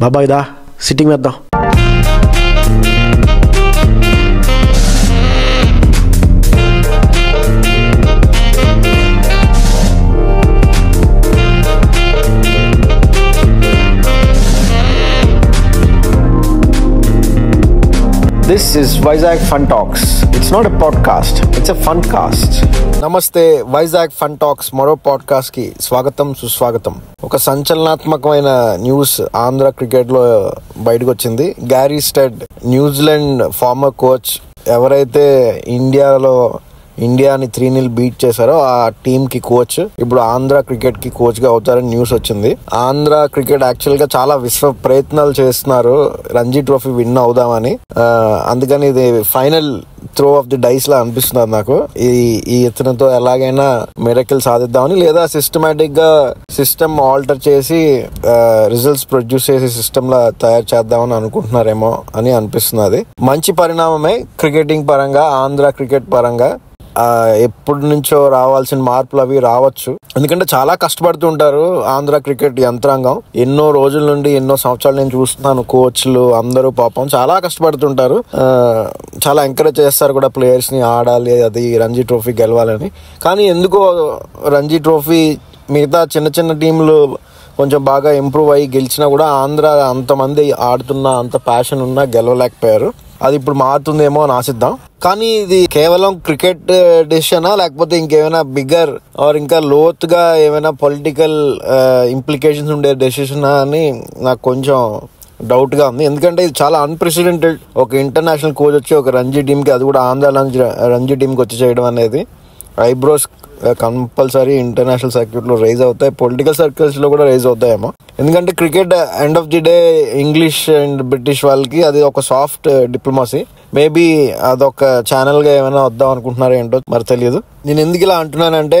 బాబాయ్ దా సిట్టింగ్ వేద్దాం. This is Vizag Fun Talks. It's not a podcast, it's a fun cast. నమస్తే, Vizag fun talks మరో podcast కి స్వాగతం సుస్వాగతం. ఒక సంచలనాత్మకమైన న్యూస్ ఆంధ్ర క్రికెట్ లో బయటకు వచ్చింది. గ్యారీ స్టెడ్, న్యూజిలాండ్ ఫార్మర్ కోచ్, ఎవరైతే ఇండియాని 3-0 బీట్ చేశారో ఆ టీమ్ కి కోచ్ ఇప్పుడు ఆంధ్ర క్రికెట్ కి కోచ్ గా అవుతారని న్యూస్ వచ్చింది. ఆంధ్ర క్రికెట్ యాక్చువల్ గా చాలా విశ్వ ప్రయత్నాలు చేస్తున్నారు రంజీ ట్రోఫీ విన్ అవుదామని. అందుకని ఇది final throw of the dice లా అనిపిస్తున్నారు నాకు. ఈ ఇతనితో ఎలాగైనా మిరకిల్ సాధిద్దామని, లేదా సిస్టమేటిక్ గా సిస్టమ్ ఆల్టర్ చేసి రిజల్ట్స్ ప్రొడ్యూస్ చేసే సిస్టమ్ లా తయారు చేద్దామని అనుకుంటున్నారేమో అని అనిపిస్తున్నది. మంచి పరిణామమే క్రికెటింగ్ పరంగా, ఆంధ్ర క్రికెట్ పరంగా. ఎప్పటి నుంచో రావాల్సిన మార్పులు అవి రావచ్చు. ఎందుకంటే చాలా కష్టపడుతుంటారు ఆంధ్ర క్రికెట్ యంత్రాంగం. ఎన్నో రోజుల నుండి, ఎన్నో సంవత్సరాలు నేను చూస్తున్నాను. కోచ్లు అందరూ పాపం చాలా కష్టపడుతుంటారు. చాలా ఎంకరేజ్ చేస్తారు కూడా ప్లేయర్స్ ని, ఆడాలి, అది రంజీ ట్రోఫీ గెలవాలని. కానీ ఎందుకో రంజీ ట్రోఫీ మిగతా చిన్న చిన్న టీంలు కొంచెం బాగా ఇంప్రూవ్ అయ్యి గెలిచినా కూడా ఆంధ్ర అంతమంది ఆడుతున్నా, అంత ప్యాషన్ ఉన్నా గెలవలేకపోయారు. అది ఇప్పుడు మారుతుందేమో అని ఆశిద్దాం. కానీ ఇది కేవలం క్రికెట్ డెసిషనా, లేకపోతే ఇంకేమైనా బిగ్గర్ ఆర్ ఇంకా లోతుగా ఏమైనా పొలిటికల్ ఇంప్లికేషన్స్ ఉండే డెసిషనా అని నాకు కొంచెం డౌట్ గా ఉంది. ఎందుకంటే ఇది చాలా అన్ప్రెసిడెంటెడ్. ఒక ఇంటర్నేషనల్ కోచ్ వచ్చి ఒక రంజీ టీమ్ కి, అది కూడా ఆంధ్ర రంజీ టీమ్ కి వచ్చి చేయడం అనేది ఐబ్రోస్ కంపల్సరీ ఇంటర్నేషనల్ సర్క్యూట్ లో రైజ్ అవుతాయి, పొలిటికల్ సర్కిల్స్ లో కూడా రైజ్ అవుతాయేమో. ఎందుకంటే cricket end of the day English and British వాళ్ళకి అది ఒక సాఫ్ట్ డిప్లొమసీ. మేబీ అదొక ఛానల్ గా ఏమైనా వద్దాం అనుకుంటున్నారో ఏంటో మరి తెలియదు. నేను ఎందుకు ఇలా అంటున్నానంటే,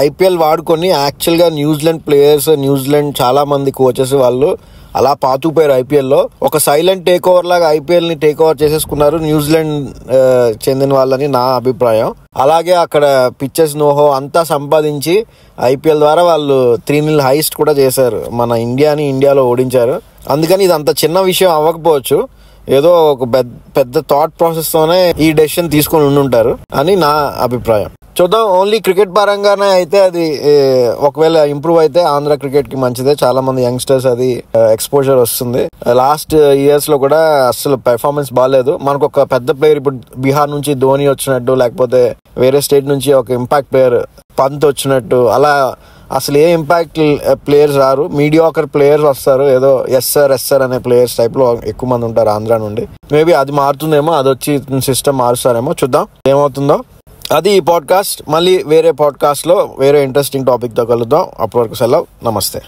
ఐపీఎల్ వాడుకొని యాక్చువల్ గా న్యూజిలాండ్ ప్లేయర్స్, న్యూజిలాండ్ చాలా మంది కోచెస్ వాళ్ళు అలా పాతుపోయారు ఐపీఎల్ లో. ఒక సైలెంట్ టేక్ ఓవర్ లాగా ఐపీఎల్ ని టేక్ ఓవర్ చేసేసుకున్నారు న్యూజిలాండ్ చెందిన వాళ్ళని నా అభిప్రాయం. అలాగే అక్కడ పిచ్చెస్ నోహో అంతా సంపాదించి ఐపీఎల్ ద్వారా వాళ్ళు 3-0 హైస్ట్ కూడా చేశారు. మన ఇండియాలో ఓడించారు. అందుకని ఇది అంత చిన్న విషయం అవ్వకపోవచ్చు. ఏదో ఒక పెద్ద థాట్ ప్రాసెస్ తోనే ఈ డెసిషన్ తీసుకొని ఉండుంటారు అని నా అభిప్రాయం. చూద్దాం. ఓన్లీ క్రికెట్ పరంగానే అయితే అది ఒకవేళ ఇంప్రూవ్ అయితే ఆంధ్ర క్రికెట్ కి మంచిదే. చాలా మంది యంగ్స్టర్స్ అది ఎక్స్పోజర్ వస్తుంది. లాస్ట్ ఇయర్స్ లో కూడా అసలు పెర్ఫార్మెన్స్ బాగాలేదు. మనకు ఒక పెద్ద ప్లేయర్ ఇప్పుడు బీహార్ నుంచి ధోని వచ్చినట్టు, లేకపోతే వేరే స్టేట్ నుంచి ఒక ఇంపాక్ట్ ప్లేయర్ పంత్ వచ్చినట్టు, అలా అసలు ఏ ఇంపాక్ట్ ప్లేయర్స్ రారు. మీడియాకర్ ప్లేయర్స్ వస్తారు. ఏదో ఎస్ఆర్ అనే ప్లేయర్స్ టైప్ లో ఎక్కువ మంది ఉంటారు ఆంధ్ర నుండి. మేబీ అది మారుతుందేమో, అది వచ్చి సిస్టమ్ మారుస్తారేమో. చూద్దాం ఏమవుతుందో. అది ఈ పాడ్కాస్ట్. మళ్ళీ వేరే పాడ్కాస్ట్ లో వేరే ఇంట్రెస్టింగ్ టాపిక్ తో కలుద్దాం. అప్పటి వరకు సెలవు. నమస్తే.